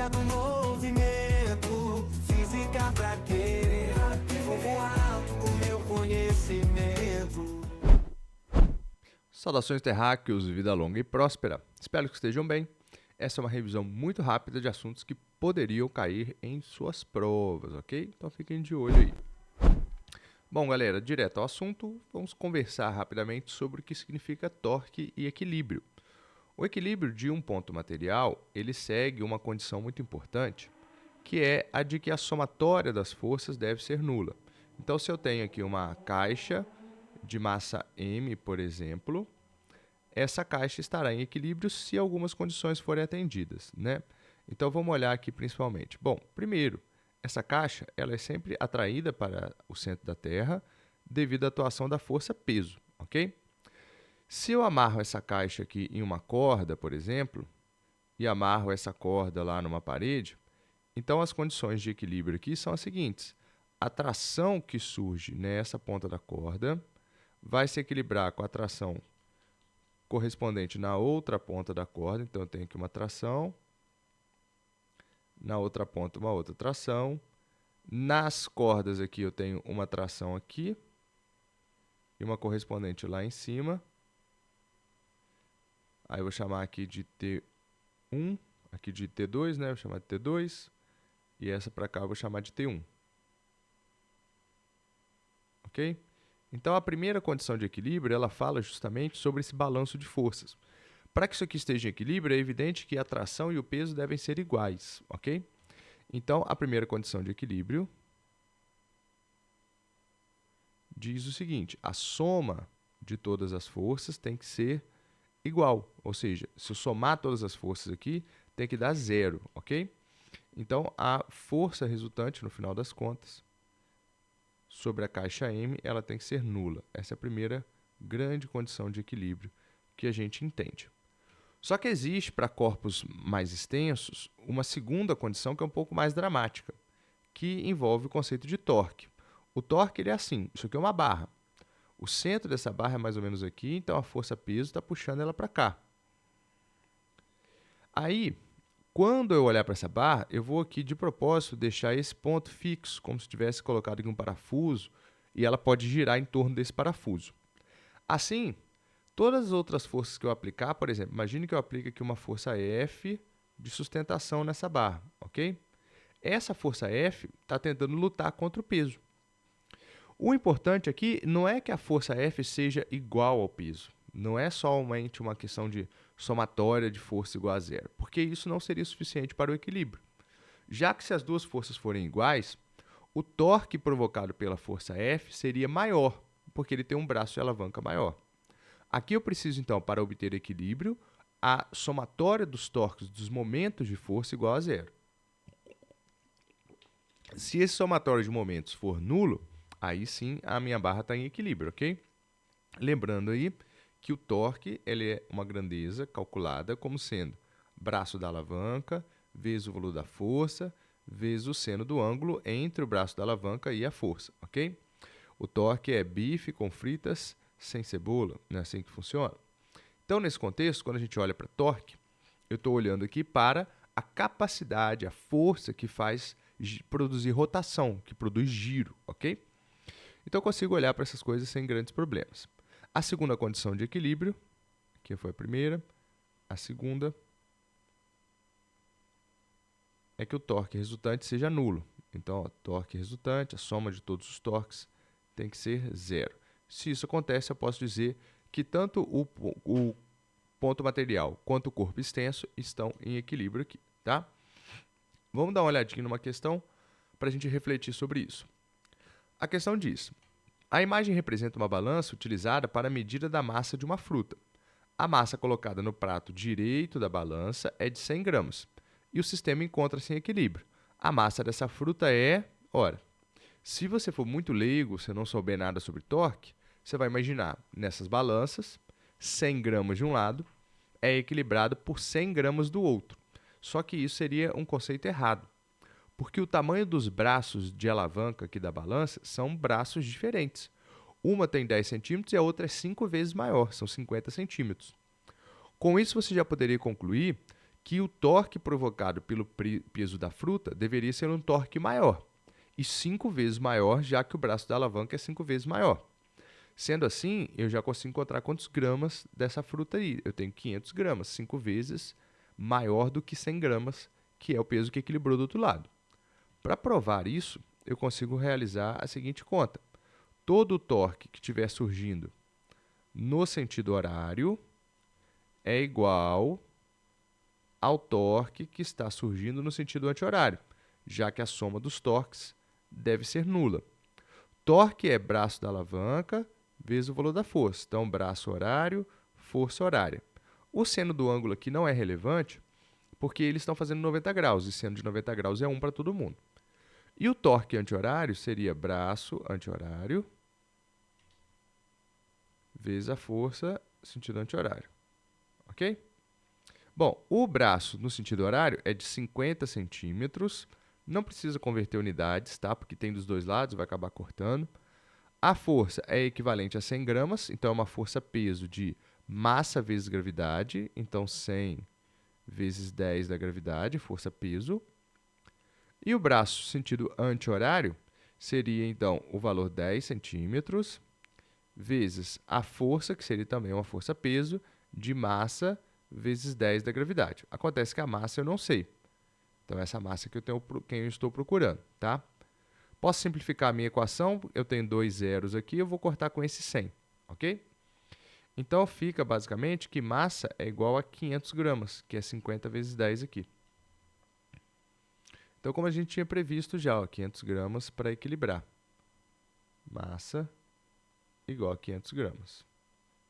força do movimento, física pra querer, voar alto com meu conhecimento. Saudações terráqueos, vida longa e próspera. Espero que estejam bem. Essa é uma revisão muito rápida de assuntos que poderiam cair em suas provas, ok? Então fiquem de olho aí. Bom, galera, direto ao assunto, vamos conversar rapidamente sobre o que significa torque e equilíbrio. O equilíbrio de um ponto material, ele segue uma condição muito importante, que é a de que a somatória das forças deve ser nula. Então, se eu tenho aqui uma caixa de massa M, por exemplo, essa caixa estará em equilíbrio se algumas condições forem atendidas, né? Então, vamos olhar aqui principalmente. Bom, primeiro, essa caixa ela é sempre atraída para o centro da Terra devido à atuação da força peso, ok? Se eu amarro essa caixa aqui em uma corda, por exemplo, e amarro essa corda lá numa parede, então as condições de equilíbrio aqui são as seguintes. A tração que surge nessa ponta da corda vai se equilibrar com a tração correspondente na outra ponta da corda. Então, eu tenho aqui uma tração, na outra ponta uma outra tração. Nas cordas aqui eu tenho uma tração aqui e uma correspondente lá em cima. Aí eu vou chamar aqui de T1, aqui de T2, né? Vou chamar de T2. E essa para cá eu vou chamar de T1. Ok? Então, a primeira condição de equilíbrio, ela fala justamente sobre esse balanço de forças. Para que isso aqui esteja em equilíbrio, é evidente que a tração e o peso devem ser iguais, ok? Então, a primeira condição de equilíbrio diz o seguinte: a soma de todas as forças tem que ser igual. Ou seja, se eu somar todas as forças aqui, tem que dar zero, ok? Então, a força resultante, no final das contas, sobre a caixa M, ela tem que ser nula. Essa é a primeira grande condição de equilíbrio que a gente entende. Só que existe, para corpos mais extensos, uma segunda condição que é um pouco mais dramática, que envolve o conceito de torque. O torque ele é assim, isso aqui é uma barra. O centro dessa barra é mais ou menos aqui, então a força-peso está puxando ela para cá. Aí, quando eu olhar para essa barra, eu vou aqui de propósito deixar esse ponto fixo, como se tivesse colocado em um parafuso, e ela pode girar em torno desse parafuso. Assim, todas as outras forças que eu aplicar, por exemplo, imagine que eu aplique aqui uma força F de sustentação nessa barra, ok? Essa força F está tentando lutar contra o peso. O importante aqui não é que a força F seja igual ao peso. Não é somente uma questão de somatória de força igual a zero, porque isso não seria suficiente para o equilíbrio. Já que se as duas forças forem iguais, o torque provocado pela força F seria maior, porque ele tem um braço de alavanca maior. Aqui eu preciso, então, para obter equilíbrio, a somatória dos torques dos momentos de força igual a zero. Se esse somatório de momentos for nulo, aí sim a minha barra está em equilíbrio, ok? Lembrando aí que o torque ele é uma grandeza calculada como sendo braço da alavanca vezes o valor da força vezes o seno do ângulo entre o braço da alavanca e a força, ok? O torque é bife com fritas sem cebola, não é assim que funciona? Então, nesse contexto, quando a gente olha para torque, eu estou olhando aqui para a capacidade, a força que faz produzir rotação, que produz giro, ok? Então, eu consigo olhar para essas coisas sem grandes problemas. A segunda condição de equilíbrio, que foi a primeira, a segunda é que o torque resultante seja nulo. Então, o torque resultante, a soma de todos os torques, tem que ser zero. Se isso acontece, eu posso dizer que tanto o ponto material quanto o corpo extenso estão em equilíbrio aqui, tá? Vamos dar uma olhadinha numa questão para a gente refletir sobre isso. A questão diz: a imagem representa uma balança utilizada para a medida da massa de uma fruta. A massa colocada no prato direito da balança é de 100 gramas e o sistema encontra-se em equilíbrio. A massa dessa fruta é... Ora, se você for muito leigo, se não souber nada sobre torque, você vai imaginar nessas balanças, 100 gramas de um lado é equilibrado por 100 gramas do outro. Só que isso seria um conceito errado, porque o tamanho dos braços de alavanca aqui da balança são braços diferentes. Uma tem 10 centímetros e a outra é 5 vezes maior, são 50 centímetros. Com isso, você já poderia concluir que o torque provocado pelo peso da fruta deveria ser um torque maior, e 5 vezes maior, já que o braço da alavanca é 5 vezes maior. Sendo assim, eu já consigo encontrar quantos gramas dessa fruta aí. Eu tenho 500 gramas, 5 vezes maior do que 100 gramas, que é o peso que equilibrou do outro lado. Para provar isso, eu consigo realizar a seguinte conta. Todo o torque que estiver surgindo no sentido horário é igual ao torque que está surgindo no sentido anti-horário, já que a soma dos torques deve ser nula. Torque é braço da alavanca vezes o valor da força. Então, braço horário, força horária. O seno do ângulo aqui não é relevante, porque eles estão fazendo 90 graus, e seno de 90 graus é 1 para todo mundo. E o torque anti-horário seria braço anti-horário vezes a força sentido anti-horário. Ok? Bom, o braço no sentido horário é de 50 centímetros. Não precisa converter unidades, tá? Porque tem dos dois lados, vai acabar cortando. A força é equivalente a 100 gramas, então é uma força-peso de massa vezes gravidade. Então, 100 vezes 10 da gravidade, força-peso. E o braço sentido anti-horário seria, então, o valor 10 centímetros vezes a força, que seria também uma força-peso, de massa vezes 10 da gravidade. Acontece que a massa eu não sei. Então, essa massa que eu estou procurando, tá? Posso simplificar a minha equação? Eu tenho 2 zeros aqui, eu vou cortar com esse 100, ok? Então, fica basicamente que massa é igual a 500 gramas, que é 50 vezes 10 aqui. Então, como a gente tinha previsto já, ó, 500 gramas para equilibrar. Massa igual a 500 gramas.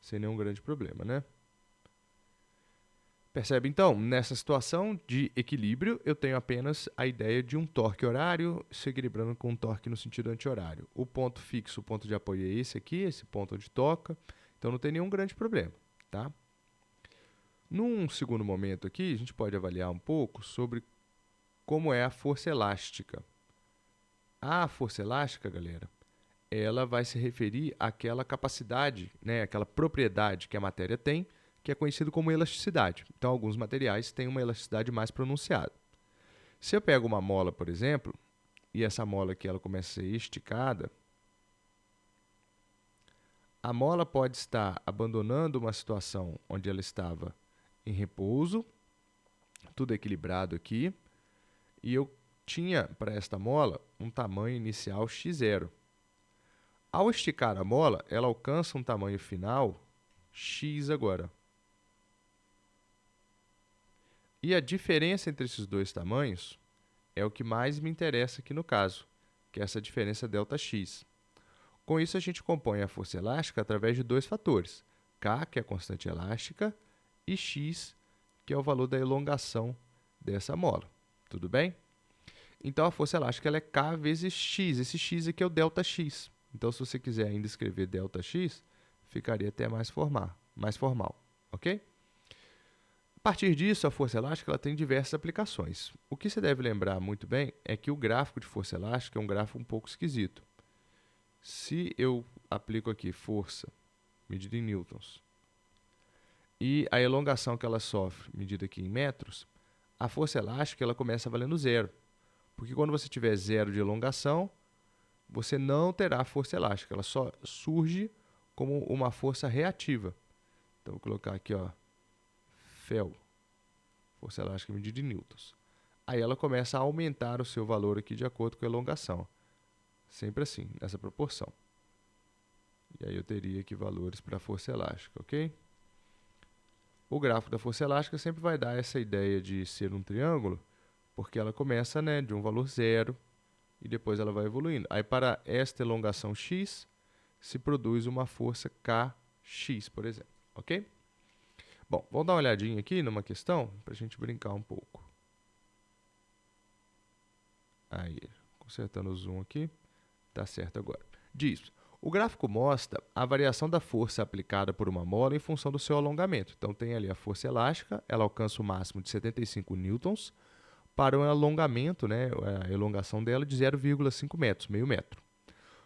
Sem nenhum grande problema, né? Percebe, então, nessa situação de equilíbrio, eu tenho apenas a ideia de um torque horário se equilibrando com um torque no sentido anti-horário. O ponto fixo, o ponto de apoio é esse aqui, esse ponto onde toca, então não tem nenhum grande problema, tá? Num segundo momento aqui, a gente pode avaliar um pouco sobre como é a força elástica. A força elástica, galera, ela vai se referir àquela capacidade, né, aquela propriedade que a matéria tem, que é conhecido como elasticidade. Então, alguns materiais têm uma elasticidade mais pronunciada. Se eu pego uma mola, por exemplo, e essa mola aqui ela começa a ser esticada, a mola pode estar abandonando uma situação onde ela estava em repouso, tudo equilibrado aqui, e eu tinha para esta mola um tamanho inicial x0. Ao esticar a mola, ela alcança um tamanho final x agora. E a diferença entre esses dois tamanhos é o que mais me interessa aqui no caso, que é essa diferença ΔX. Com isso, a gente compõe a força elástica através de dois fatores, K, que é a constante elástica, e X, que é o valor da elongação dessa mola. Tudo bem? Então, a força elástica ela é K vezes X. Esse X aqui é o ΔX. Então, se você quiser ainda escrever ΔX, ficaria até mais formal, ok? A partir disso, a força elástica ela tem diversas aplicações. O que você deve lembrar muito bem é que o gráfico de força elástica é um gráfico um pouco esquisito. Se eu aplico aqui força, medida em newtons, e a elongação que ela sofre, medida aqui em metros, a força elástica ela começa valendo zero. Porque quando você tiver zero de elongação, você não terá força elástica. Ela só surge como uma força reativa. Então, vou colocar aqui, ó, Fel, força elástica medida em newtons. Aí ela começa a aumentar o seu valor aqui de acordo com a elongação. Sempre assim, nessa proporção. E aí eu teria aqui valores para a força elástica, ok? O gráfico da força elástica sempre vai dar essa ideia de ser um triângulo, porque ela começa, né, de um valor zero e depois ela vai evoluindo. Aí para esta elongação x, se produz uma força Kx, por exemplo, ok? Bom, vamos dar uma olhadinha aqui numa questão para a gente brincar um pouco. Aí, consertando o zoom aqui, está certo agora. Diz, o gráfico mostra a variação da força aplicada por uma mola em função do seu alongamento. Então, tem ali a força elástica, ela alcança o máximo de 75 newtons para um alongamento, né, a elongação dela de 0,5 metros, meio metro.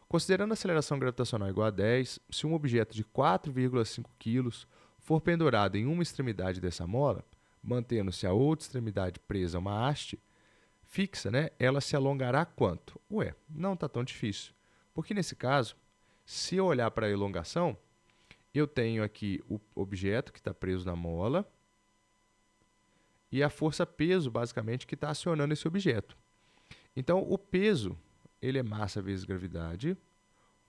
Considerando a aceleração gravitacional igual a 10, se um objeto de 4,5 kg for pendurado em uma extremidade dessa mola, mantendo-se a outra extremidade presa a uma haste fixa, né, ela se alongará quanto? Ué, não está tão difícil. Porque nesse caso, se eu olhar para a elongação, eu tenho aqui o objeto que está preso na mola e a força-peso, basicamente, que está acionando esse objeto. Então, o peso, ele é massa vezes gravidade.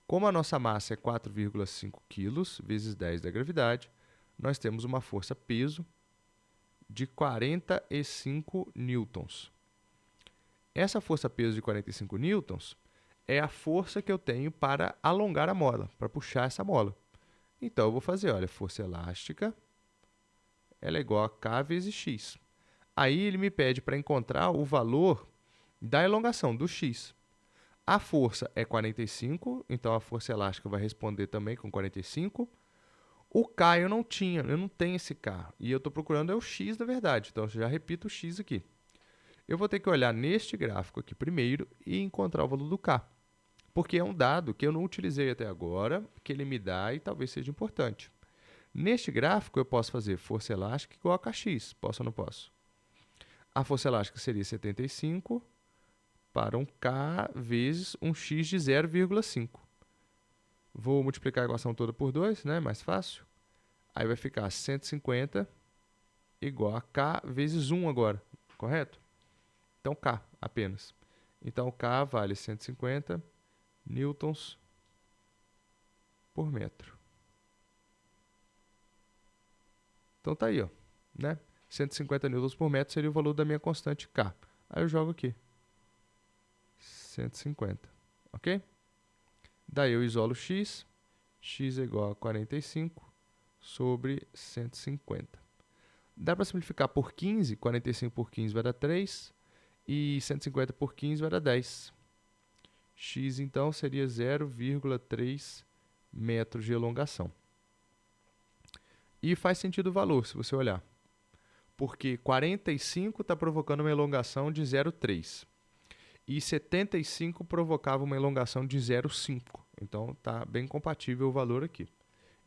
Como a nossa massa é 4,5 kg vezes 10 da gravidade, nós temos uma força-peso de 45 newtons. Essa força-peso de 45 newtons é a força que eu tenho para alongar a mola, para puxar essa mola. Então, eu vou fazer, olha, força elástica, ela é igual a K vezes X. Aí, ele me pede para encontrar o valor da elongação, do X. A força é 45, então a força elástica vai responder também com 45. O K eu não tenho esse K. E eu estou procurando é o X da verdade, então eu já repito o X aqui. Eu vou ter que olhar neste gráfico aqui primeiro e encontrar o valor do K. Porque é um dado que eu não utilizei até agora, que ele me dá e talvez seja importante. Neste gráfico, eu posso fazer força elástica igual a Kx. Posso ou não posso? A força elástica seria 75 para um K vezes um X de 0,5. Vou multiplicar a equação toda por 2, né? Mais fácil. Aí vai ficar 150 igual a K vezes 1 agora, correto? Então, K apenas. Então, K vale 150 newtons por metro. Então, tá aí, ó, né? 150 newtons por metro seria o valor da minha constante K. Aí eu jogo aqui. 150, ok? Daí eu isolo x. X é igual a 45 sobre 150. Dá para simplificar por 15. 45 por 15 vai dar 3. E 150 por 15 vai dar 10. X, então, seria 0,3 metros de elongação. E faz sentido o valor, se você olhar. Porque 45 está provocando uma elongação de 0,3. E 75 provocava uma elongação de 0,5. Então, está bem compatível o valor aqui.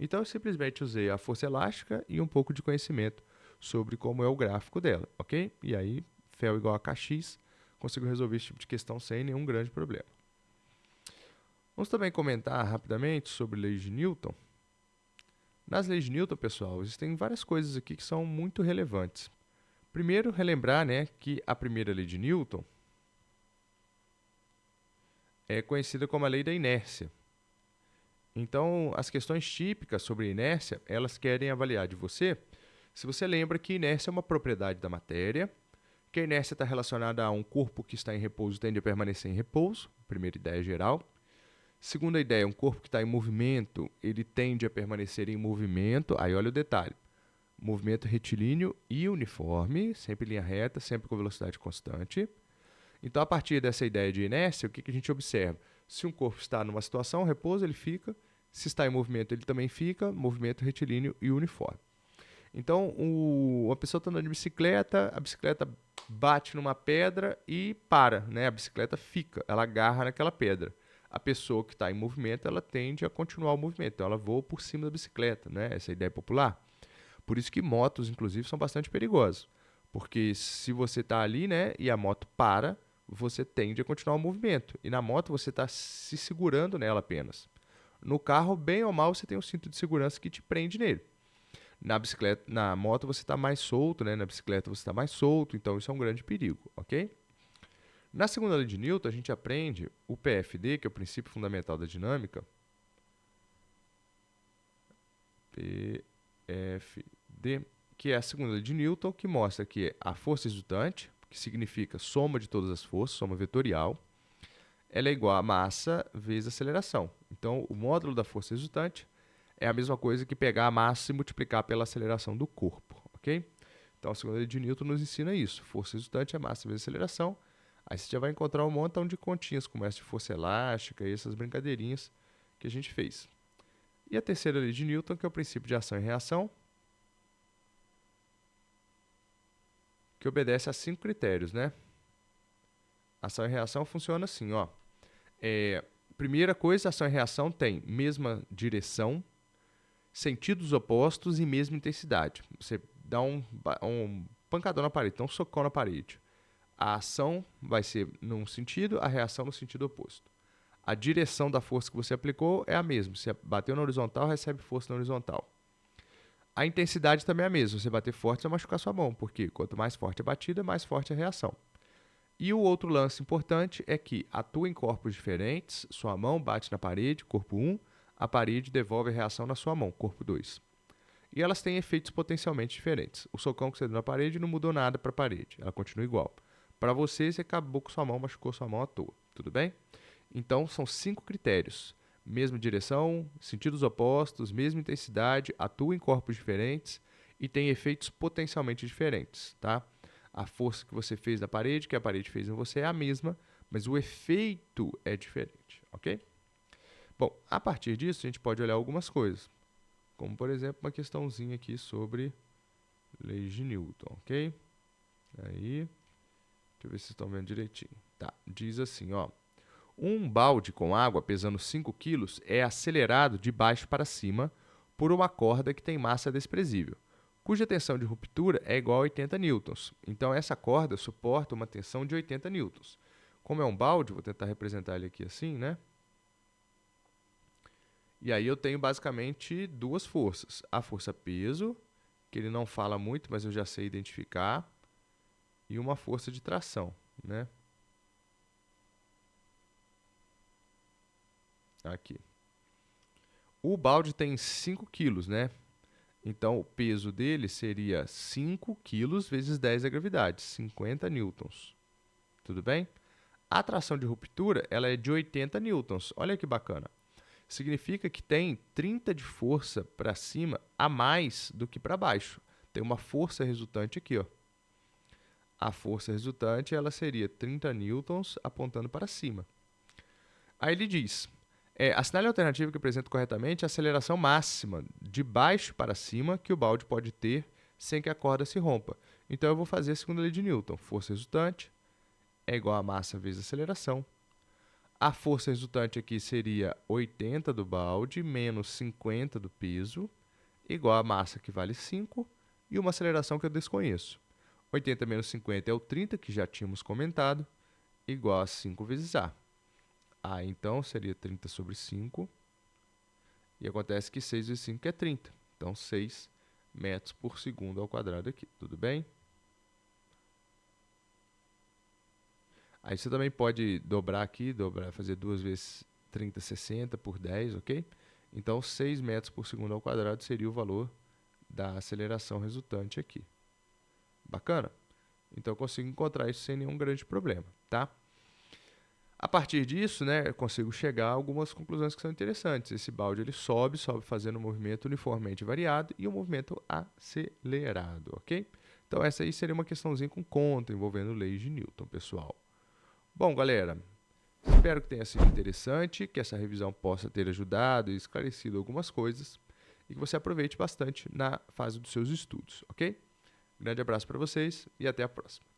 Então, eu simplesmente usei a força elástica e um pouco de conhecimento sobre como é o gráfico dela, ok? E aí, Fel igual a Kx, consigo resolver esse tipo de questão sem nenhum grande problema. Vamos também comentar rapidamente sobre leis de Newton. Nas leis de Newton, pessoal, existem várias coisas aqui que são muito relevantes. Primeiro, relembrar, né, que a primeira lei de Newton é conhecida como a lei da inércia. Então, as questões típicas sobre inércia, elas querem avaliar de você se você lembra que inércia é uma propriedade da matéria, que a inércia está relacionada a um corpo que está em repouso tende a permanecer em repouso, primeira ideia geral. Segunda ideia, um corpo que está em movimento, ele tende a permanecer em movimento, aí olha o detalhe, movimento retilíneo e uniforme, sempre em linha reta, sempre com velocidade constante. Então, a partir dessa ideia de inércia, o que a gente observa? Se um corpo está numa situação, repouso, ele fica. Se está em movimento, ele também fica, movimento retilíneo e uniforme. Então, uma pessoa está andando de bicicleta, a bicicleta bate numa pedra e para, né? A bicicleta fica, ela agarra naquela pedra. A pessoa que está em movimento, ela tende a continuar o movimento, então ela voa por cima da bicicleta, né? Essa é a ideia popular. Por isso que motos, inclusive, são bastante perigosas. Porque se você está ali, né, e a moto para, você tende a continuar o movimento. E na moto você está se segurando nela apenas. No carro, bem ou mal, você tem um cinto de segurança que te prende nele. Na bicicleta, na moto você está mais solto, né? Na bicicleta você está mais solto, então isso é um grande perigo, ok? Na segunda lei de Newton, a gente aprende o PFD, que é o princípio fundamental da dinâmica. PFD, que é a segunda lei de Newton, que mostra que a força resultante, que significa soma de todas as forças, soma vetorial, ela é igual a massa vezes aceleração. Então, o módulo da força resultante é a mesma coisa que pegar a massa e multiplicar pela aceleração do corpo, ok? Então, a segunda lei de Newton nos ensina isso. Força resultante é massa vezes aceleração. Aí você já vai encontrar um montão de continhas, como essa de força elástica e essas brincadeirinhas que a gente fez. E a terceira lei de Newton, que é o princípio de ação e reação, que obedece a 5 critérios, né? Ação e reação funciona assim, ó. Primeira coisa, ação e reação tem mesma direção, sentidos opostos e mesma intensidade. Você dá um pancadão na parede, então socão na parede. A ação vai ser num sentido, a reação no sentido oposto. A direção da força que você aplicou é a mesma. Se bateu na horizontal, recebe força na horizontal. A intensidade também é a mesma. Se você bater forte, você vai machucar sua mão, porque quanto mais forte a batida, mais forte a reação. E o outro lance importante é que atua em corpos diferentes. Sua mão bate na parede, corpo 1, a parede devolve a reação na sua mão, corpo 2. E elas têm efeitos potencialmente diferentes. O socão que você deu na parede não mudou nada para a parede, ela continua igual. Para você, você acabou com sua mão, machucou sua mão à toa, tudo bem? Então, são 5 critérios. Mesma direção, sentidos opostos, mesma intensidade, atua em corpos diferentes e tem efeitos potencialmente diferentes, tá? A força que você fez na parede, que a parede fez em você, é a mesma, mas o efeito é diferente, ok? Bom, a partir disso, a gente pode olhar algumas coisas, como, por exemplo, uma questãozinha aqui sobre leis de Newton, ok? Aí, deixa eu ver se vocês estão vendo direitinho. Tá, diz assim, ó. Um balde com água pesando 5 kg é acelerado de baixo para cima por uma corda que tem massa desprezível, cuja tensão de ruptura é igual a 80 newtons. Então, essa corda suporta uma tensão de 80 newtons. Como é um balde, vou tentar representar ele aqui assim, né? E aí eu tenho basicamente duas forças. A força peso, que ele não fala muito, mas eu já sei identificar, e uma força de tração, né? Aqui. O balde tem 5 kg, né? Então, o peso dele seria 5 kg vezes 10 da gravidade, 50 newtons. Tudo bem? A tração de ruptura ela é de 80 newtons. Olha que bacana. Significa que tem 30 de força para cima a mais do que para baixo. Tem uma força resultante aqui, ó. A força resultante ela seria 30 newtons apontando para cima. Aí ele diz, assinale a alternativa que apresenta corretamente a aceleração máxima de baixo para cima que o balde pode ter sem que a corda se rompa. Então, eu vou fazer a segunda lei de Newton. Força resultante é igual a massa vezes a aceleração. A força resultante aqui seria 80 do balde menos 50 do peso, igual a massa que vale 5, e uma aceleração que eu desconheço. 80 menos 50 é o 30, que já tínhamos comentado, igual a 5 vezes A. A, então, seria 30 sobre 5. E acontece que 6 vezes 5 é 30. Então, 6 metros por segundo ao quadrado aqui. Tudo bem? Aí você também pode dobrar aqui, fazer 2 vezes 30, 60 por 10, ok? Então, 6 metros por segundo ao quadrado seria o valor da aceleração resultante aqui. Bacana? Então, eu consigo encontrar isso sem nenhum grande problema, tá? A partir disso, né, eu consigo chegar a algumas conclusões que são interessantes. Esse balde ele sobe fazendo um movimento uniformemente variado e um movimento acelerado, ok? Então, essa aí seria uma questãozinha com conta, envolvendo leis de Newton, pessoal. Bom, galera, espero que tenha sido interessante, que essa revisão possa ter ajudado e esclarecido algumas coisas e que você aproveite bastante na fase dos seus estudos, ok? Grande abraço para vocês e até a próxima.